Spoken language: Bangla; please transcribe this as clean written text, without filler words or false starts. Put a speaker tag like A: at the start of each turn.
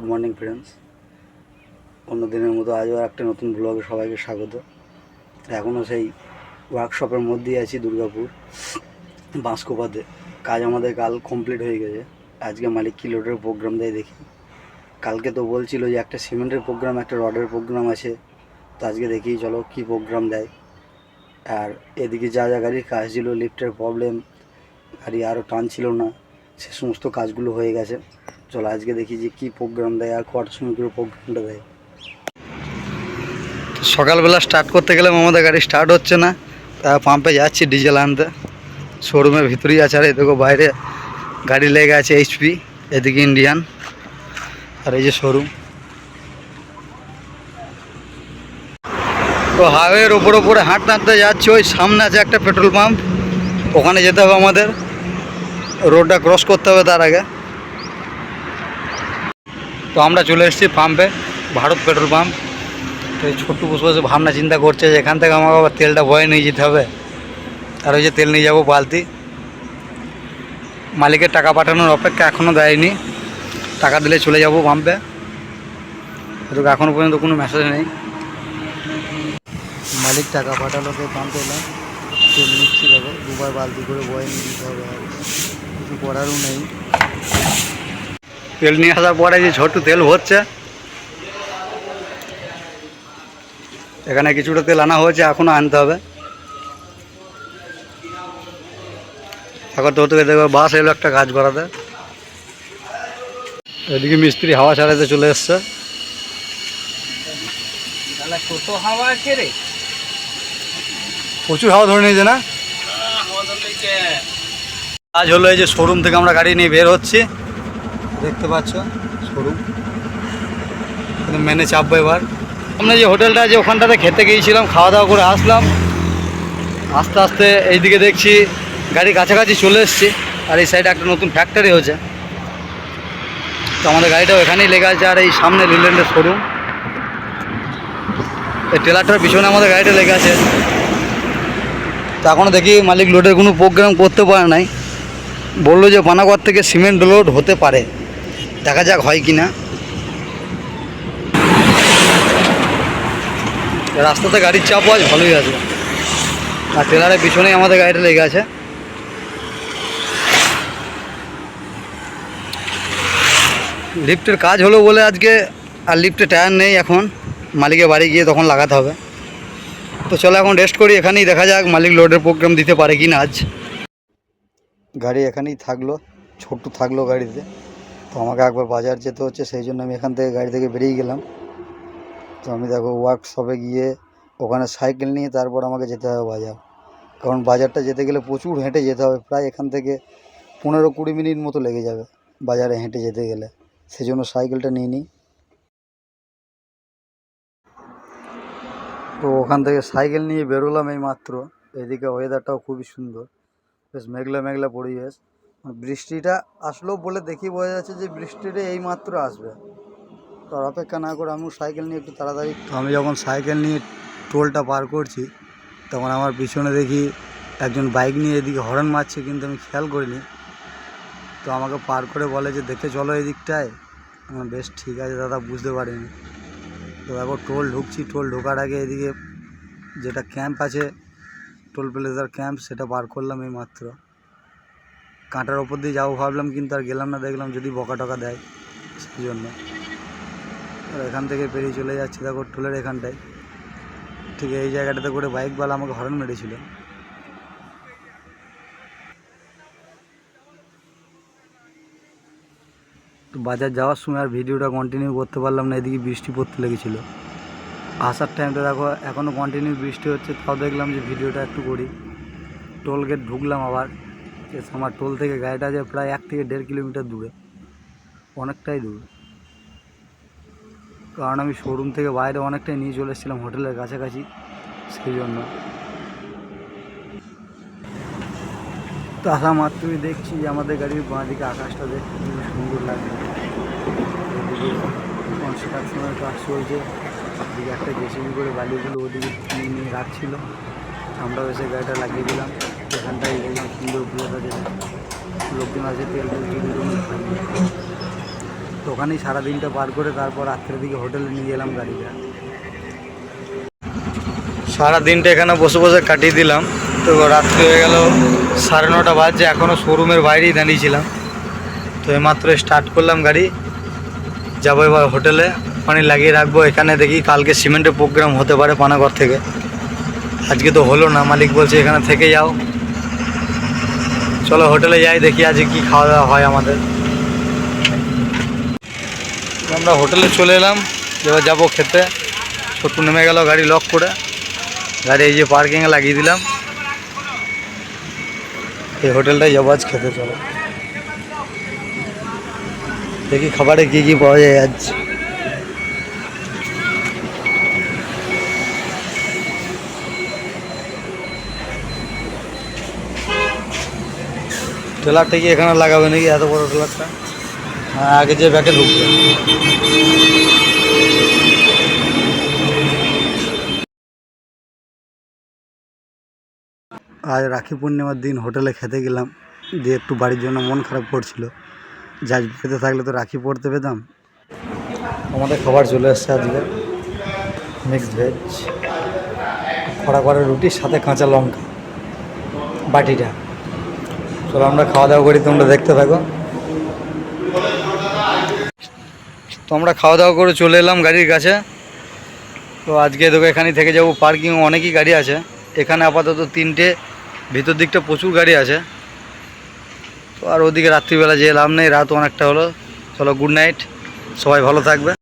A: Good morning friends. অন্য দিনের মতো আজও একটা নতুন ব্লগে সবাইকে স্বাগত। এখনও সেই ওয়ার্কশপের মধ্যেই আছি, দুর্গাপুর বাঁশকোপাতে। কাজ আমাদের কাল কমপ্লিট হয়ে গেছে। আজকে মালিক কি লোডের প্রোগ্রাম দেয় দেখি। কালকে তো বলছিল যে একটা সিমেন্টের প্রোগ্রাম, একটা রডের প্রোগ্রাম আছে, তো আজকে দেখি চলো কি প্রোগ্রাম দেয়। আর এদিকে যা যা গাড়ির কাজ ছিল, লিফটের প্রবলেম, গাড়ি আরও টানছিল না, সে সমস্ত কাজগুলো হয়ে গেছে। চলো আজকে দেখি যে কী প্রোগ্রাম দেয় আর কটার সময় করে প্রোগ্রামটা দেয়। সকালবেলা স্টার্ট করতে গেলে আমাদের গাড়ি স্টার্ট হচ্ছে না, তা পাম্পে যাচ্ছি ডিজেল আনতে। শোরুমের ভিতরেই আছে। আর এই দেখো বাইরে গাড়ি লেগে আছে এইচপি, এদিকে ইন্ডিয়ান, আর এই যে শোরুম। তো হাইওয়ের ওপরে হাঁটতে হাঁটতে যাচ্ছি। ওই সামনে আছে একটা পেট্রোল পাম্প, ওখানে যেতে হবে আমাদের। রোডটা ক্রস করতে হবে তার আগে। তো আমরা চলে এসেছি পাম্পে, ভারত পেট্রোল পাম্প। তো এই ছোট্ট বসে বসে ভাবনা চিন্তা করছে যে এখান থেকে আমাকে আবার তেলটা বয়ে নিয়ে যেতে হবে। আর ওই যে তেল নিয়ে যাবো বালতি। মালিকের টাকা পাঠানোর অপেক্ষা, এখনও দেয়নি। টাকা দিলে চলে যাব পাম্পে। কিন্তু এখনও পর্যন্ত কোনো মেসেজ নেই। মালিক টাকা পাঠালো, তো পাম্পে এলাম, তেল নিচ্ছি। দেখো দুবার বালতি করে বয়ে নিয়ে যেতে হবে, আর কিছু করারও নেই। তেল নিয়ে আসার পরে যে ছোট্ট তেল ভরছে, এখানে কিছুটা তেল আনা হয়েছে, এখনও আনতে হবে। এখন তো থেকে দেখবে বাস এলো একটা কাজ করাতে। এদিকে মিস্ত্রি হাওয়া ছাড়াতে চলে এসছে। প্রচুর হাওয়া ধরে নিয়েছে না? কাজ হলো এই যে শোরুম থেকে আমরা গাড়ি নিয়ে বের হচ্ছি, দেখতে পাচ্ছ শোরুম। মেনে চাপবো এবার। আমরা যে হোটেলটা আছে ওখানটাতে খেতে গিয়েছিলাম, খাওয়া দাওয়া করে আসলাম। আস্তে আস্তে এইদিকে দেখছি গাড়ি কাছাকাছি চলে এসছি। আর এই সাইডে একটা নতুন ফ্যাক্টরি হয়েছে, তো আমাদের গাড়িটাও এখানেই লেগে আছে। আর এই সামনে লিল্যান্ডের শোরুম, এই ট্রেলারটার পিছনে আমাদের গাড়িটা লেগে আছে। তো এখনও দেখি মালিক লোডের কোনো প্রোগ্রাম করতে পারে নাই। বললো যে পানাগড় থেকে সিমেন্ট লোড হতে পারে, দেখা যাক হয় কি না। রাস্তাতে গাড়ির চাপ আজ ভালোই আছে। আর ট্রেলারের পিছনেই আমাদের গাড়িটা লেগে আছে। লিফটের কাজ হলো বলে আজকে আর লিফটে টায়ার নেই, এখন মালিকের বাড়ি গিয়ে তখন লাগাতে হবে। তো চলো এখন রেস্ট করি, এখানেই দেখা যাক মালিক লোডের প্রোগ্রাম দিতে পারে কি না আজ। গাড়ি এখানেই থাকলো, ছোট্ট থাকলো গাড়িতে। তো আমাকে একবার বাজার যেতে হচ্ছে, সেই জন্য আমি এখান থেকে গাড়ি থেকে বেরিয়ে গেলাম। তো আমি দেখো ওয়ার্কশপে গিয়ে ওখানে সাইকেল নিয়ে তারপর আমাকে যেতে হবে বাজার। কারণ বাজারটা যেতে গেলে প্রচুর হেঁটে যেতে হবে, প্রায় এখান থেকে 15-20 মিনিট মতো লেগে যাবে বাজারে হেঁটে যেতে গেলে। সেজন্য সাইকেলটা নিয়ে নিই। তো ওখান থেকে সাইকেল নিয়ে বেরোলাম এই মাত্র। এদিকে ওয়েদারটাও খুবই সুন্দর, বেশ মেঘলা মেঘলা পরিবেশ। বৃষ্টিটা আসলো বলে দেখি বোঝা যাচ্ছে যে বৃষ্টিটা এই মাত্র আসবে। তো আর অপেক্ষা না করে আমিও সাইকেল নিয়ে একটু তাড়াতাড়ি। তো আমি যখন সাইকেল নিয়ে টোলটা পার করছি, তখন আমার পিছনে দেখি একজন বাইক নিয়ে এদিকে হর্ন মারছে, কিন্তু আমি খেয়াল করিনি। তো আমাকে পার করে বলে যে দেখে চলো এই দিকটায়। বেশ ঠিক আছে দাদা, বুঝতে পারিনি। তো দেখো টোল ঢুকছি, টোল ঢোকার আগে এদিকে যেটা ক্যাম্প আছে, টোল প্লাজার ক্যাম্প, সেটা পার করলাম এই মাত্র। কাঁটার ওপর দিয়ে যাবো ভাবলাম, কিন্তু আর গেলাম না, দেখলাম যদি বকা টকা দেয়, সেই জন্য। আর এখান থেকে পেরিয়ে চলে যাচ্ছি দেখো টোলের এখানটায়। ঠিক এই জায়গাটাতে করে বাইকওয়ালা আমাকে হর্ন মেরেছিল। তো বাজার যাওয়ার সময় আর ভিডিওটা কন্টিনিউ করতে পারলাম না, এদিকে বৃষ্টি পড়তে লেগেছিল। আসার টাইমটা দেখো এখনও কন্টিনিউ বৃষ্টি হচ্ছে, তাও দেখলাম যে ভিডিওটা একটু করি। টোল গেট ঢুকলাম আবার। আমার টোল থেকে গাড়িটা আছে প্রায় 1 থেকে 1.5 কিলোমিটার দূরে, অনেকটাই দূর। কারণ আমি শোরুম থেকে বাইরে অনেকটাই নিয়ে চলে এসেছিলাম হোটেলের কাছাকাছি, সেই জন্য। তো আসা মাত্রই দেখছি যে আমাদের গাড়ির বাঁ দিকে আকাশটা দেখতে খুবই সুন্দর লাগছে। কনস্ট্রাকশনের কাজ চলছে, এদিকে একটা জেসিবি করে বালিগুলো ওদিকে নিয়ে রাখছিল। আমরাও এসে গাড়িটা লাগিয়ে দিলাম। এখানটায় দেখলাম সুন্দর প্লেস আছে, লোকজন আছে, তেল তেল তো ওখানেই সারাদিনটা পার করে তারপর রাত্রের দিকে হোটেলে নিয়ে এলাম গাড়িটা। সারাদিনটা এখানে বসে বসে কাটিয়ে দিলাম। তো রাত্রি হয়ে গেল 9:30 বাজছে, এখনও শোরুমের বাইরেই দাঁড়িয়েছিলাম। তো এইমাত্র স্টার্ট করলাম গাড়ি, যাবো এবার হোটেলে, পানি লাগিয়ে রাখবো। এখানে দেখি কালকে সিমেন্টের প্রোগ্রাম হতে পারে পানাগড় থেকে, আজকে তো হলো না, মালিক বলছে এখানে থেকে যাও। চলো হোটেলে যাই, দেখি আজকে কি খাওয়া দাওয়া হয় আমাদের। আমরা হোটেলে চলে এলাম, এবার যাবো খেতে। ছোট্টু নেমে গেল গাড়ি লক করে, গাড়ি এই যে পার্কিংয়ে লাগিয়ে দিলাম। এই হোটেলটাই যাবো আজ খেতে। চলো দেখি খাবারে কী কী পাওয়া যায় আজ। ট্রেলারটা কি এখানে লাগাবে নাকি, এত বড় ট্রেলারটা? হ্যাঁ, আগে যে ব্যাকে ঢুকবে। আজ রাখি পূর্ণিমার দিন হোটেলে খেতে গেলাম, দিয়ে একটু বাড়ির জন্য মন খারাপ করছিল, যে আজ বাড়িতে থাকলে তো রাখি পড়তে পেতাম। আমাদের খাবার চলে এসছে আজকে, মিক্সড ভেজ, কড়া কড়া রুটির সাথে কাঁচা লঙ্কা বাটিটা। চলো আমরা খাওয়া দাওয়া করি, তোমরা দেখতে থাকো। তো আমরা খাওয়া দাওয়া করে চলে এলাম গাড়ির কাছে। তো আজকে দেখো এখানে থেকে যাবো পার্কিং, অনেকই গাড়ি আছে এখানে, আপাতত 3টে, ভিতর দিকটা প্রচুর গাড়ি আছে। তো আর ওদিকে রাত্রিবেলা যেয়ে লাভ নেই, রাত অনেকটা হলো। চলো গুড নাইট, সবাই ভালো থাকবে।